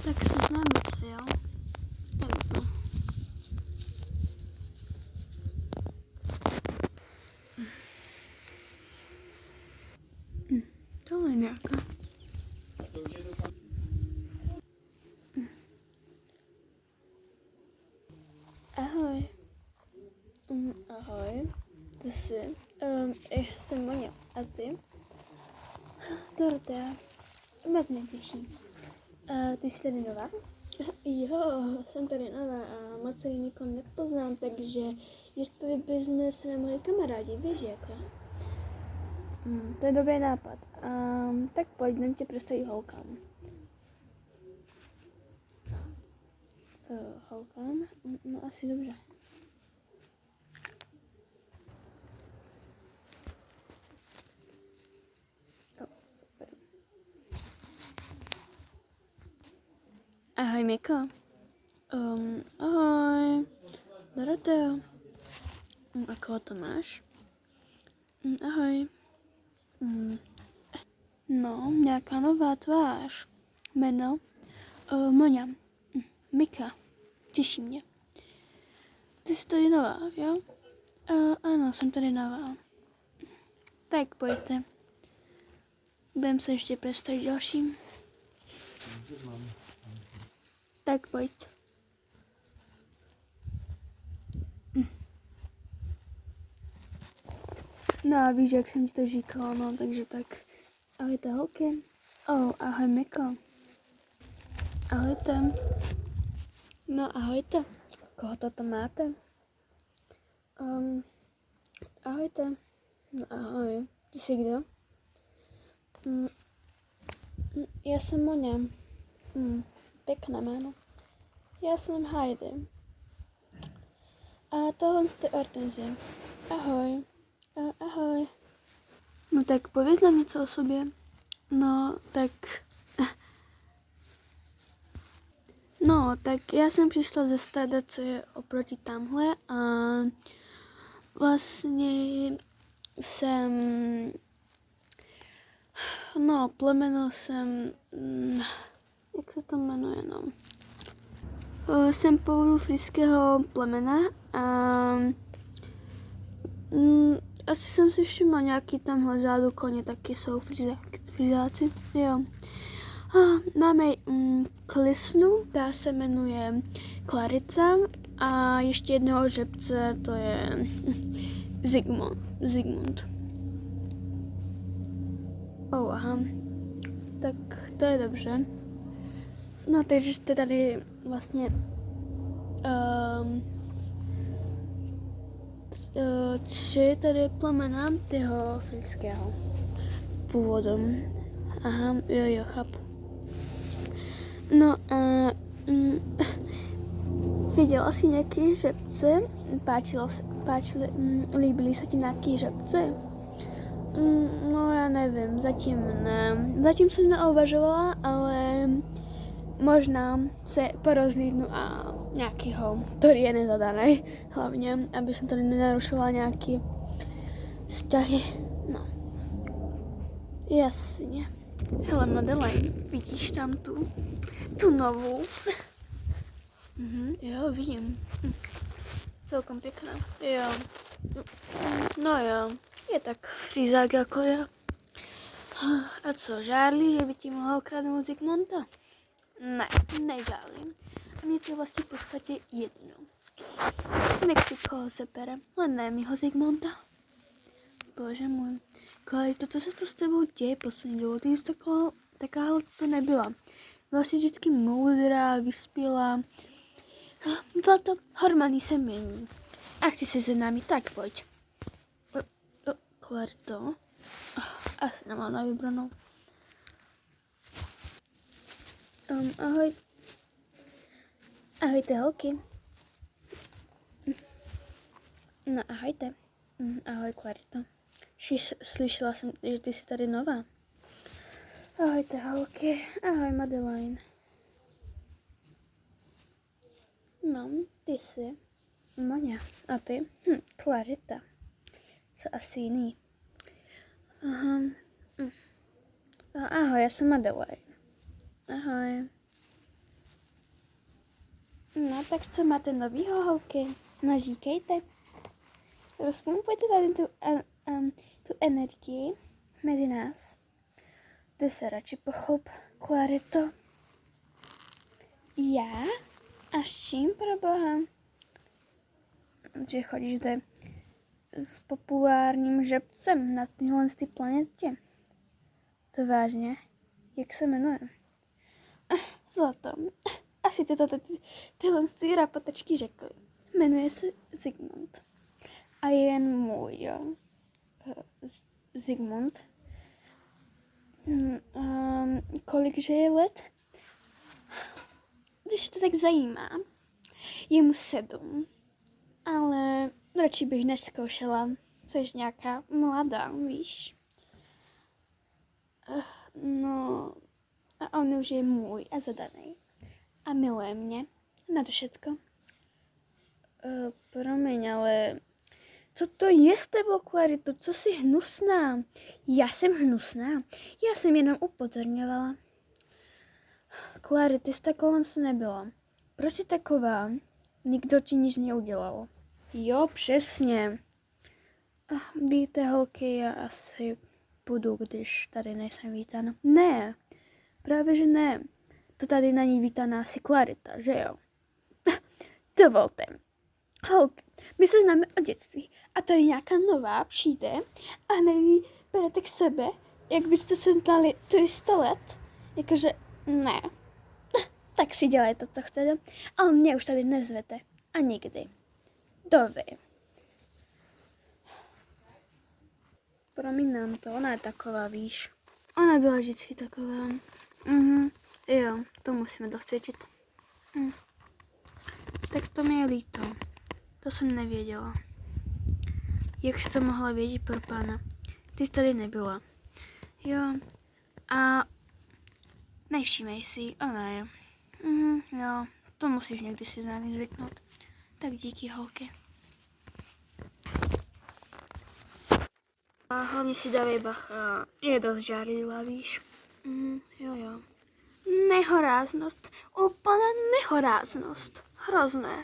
Tak seznáme se, jo? Tak to. Tohle je nějaká. Ahoj. Ahoj. To jsi. Já jsem Monia. A ty? Dorotea. Moc mě těší. Ty jsi tady nová? Jo, jsem tady nová a moc tady nikoho nepoznám, takže jestli bychom se nemohli kamarádi, víš jako. To je dobrý nápad. Tak pojď, jdem tě představit holkám. Holkám? No asi dobře. Ahoj, Miko. Ahoj. Doroteo. A koho to máš? Ahoj. No, nějaká nová tvář. Jméno? Monia. Mika. Těší mě. Ty jsi tady nová, jo? Ano, jsem tady nová. Tak pojďte. Budeme se ještě představit dalším. Tak pojď. No a víš, jak jsem ti to říkala, no, takže tak. Ahojte holky. Ahoj Miko. Ahojte. No ahojte. Koho to máte? Ahojte. No ahoj. Ty jsi kdo? Já jsem Monia. Pěkné jméno. Já jsem Heidi. A tohle je Hortenzie. Ahoj. Ahoj. No tak pověz nám něco o sobě. No tak já jsem přišla ze stáda, co je oproti tamhle a vlastně jsem, plemeno jsem, jak se to jmenuje, no. Jsem původu friského plemena a asi jsem si všimla nějaký tamhle zádu koně, taky jsou frizáci, jo. Máme klisnu, ta se jmenuje Klarica a ještě jednoho žebce, to je Zigmund. Aha, tak to je dobře. No, takže jste tady vlastně tři tady plemena tyho friského původu. Aha, jo, chápu. No viděla jsi nějaký žebce? Líbily se ti nějaký žebce? No já nevím, zatím ne. Zatím jsem neuvažovala, ale možná se porozhlídnu a nějakýho, který je nezadaný, hlavně, aby jsem tady nenarušovala nějaký vztahy. No, jasně. Hele Madeleine, vidíš tam tu novou? Jo, vidím. Celkom pěkná. Jo. No jo, je tak frízák jako já. A co, žádlí, že by ti mohla ukradnout Zigmunda? Ne, nežádlím. A mě to vlastně v podstatě jedno. Nech si koho sebere, ale ne mýho Zigmunda. Bože můj. Klarito, co se to s tebou děje poslední dobou? Ty jsi taková to nebyla. Byla jsi vždycky moudrá, vyspělá. Zlato, hormony se mění. A chci se námi, tak pojď. Klarito? Asi nemám na vybranou. Ahoj. Ahojte holky. No ahojte. Ahoj Klarito. Slyšela jsem, že ty jsi tady nová. Ahojte holky. Ahoj Madeleine. No, ty jsi Monia. A ty? Klarita. Co asi jiný. Aha. Ahoj, já jsem Madeleine. Ahoj. No, tak co máte novýho, holky? No, říkejte. Rozpumpujte tady tu energii mezi nás. Ty se radši pochop, Clarito. Já? A s čím, proboha? Že chodíš zde s populárním žabcem na téhle planetě. To vážně? Jak se jmenuje? Zlato. Asi tyhle rapotečky řekly. Jmenuje se Zigmund. A je jen můj, jo. Zigmund. Kolikže je let? Když to tak zajímá. Je mu 7. Ale radši bych nezkoušela. Jsi nějaká mladá, víš. No, a on už je můj a zadaný. A miluje mě. Na to všetko. Promiň, ale co to je s tebou, Clarito? Co jsi hnusná? Já jsem hnusná. Já jsem jenom upozorňovala. Clary, ty jsi taková nebyla. Proč jsi taková? Nikdo ti nic neudělal. Jo, přesně. Víte, holky, já asi půjdu, když tady nejsem vítána. Ne, právě že ne. To tady není vítaná asi Clarita, že jo? Dovolte. Holky, my se známe od dětství a tady nějaká nová přijde a neví, berete k sebe, jak byste se znali 300 let. Jakože ne. Tak si dělejte, co chcete, ale mě už tady nezvete. A nikdy. To vy. Promiň to, ona je taková, víš. Ona byla vždycky taková. Jo, to musíme dosvědčit. Tak to mi je líto. To jsem nevěděla. Jak jsi to mohla vědět, pro pána? Ty jsi tady nebyla. Jo. A nevšímej si, ona je. Jo, to musíš někdy si na ní zvyknout. Tak díky, holky. A hlavně si dávej bacha. Je dost žárlivá, víš. Jo. Nehoráznost. Úplná nehoráznost. Hrozné.